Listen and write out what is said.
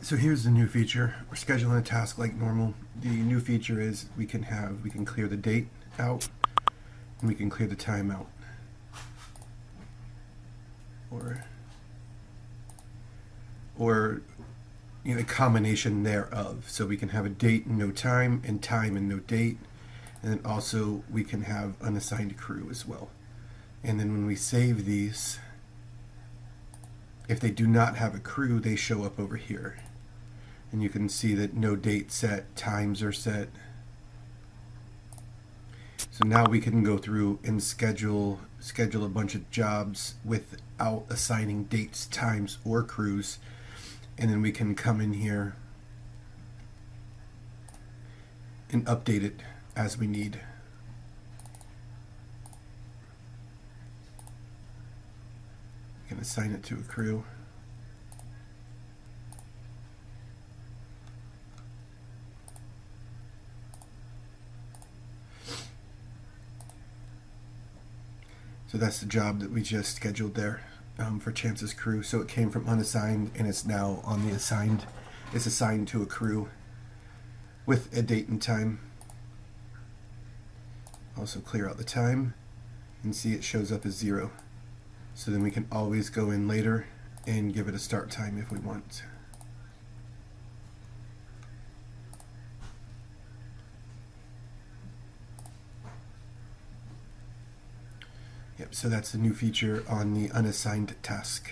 So here's the new feature. We're scheduling a task like normal. The new feature is we can clear the date out and we can clear the time out. Or a combination thereof. So we can have a date and no time and no date. And then also we can have unassigned crew as well. And then when we save these, if they do not have a crew, they show up over here. And you can see that no date set, times are set. So now we can go through and schedule a bunch of jobs without assigning dates, times, or crews. And then we can come in here and update it as we need. You can assign it to a crew. So that's the job that we just scheduled there for Chance's crew. So it came from unassigned and it's now on the assigned. It's assigned to a crew with a date and time. Also clear out the time and see it shows up as 0. So then we can always go in later and give it a start time if we want. Yep, so that's the new feature on the unassigned task.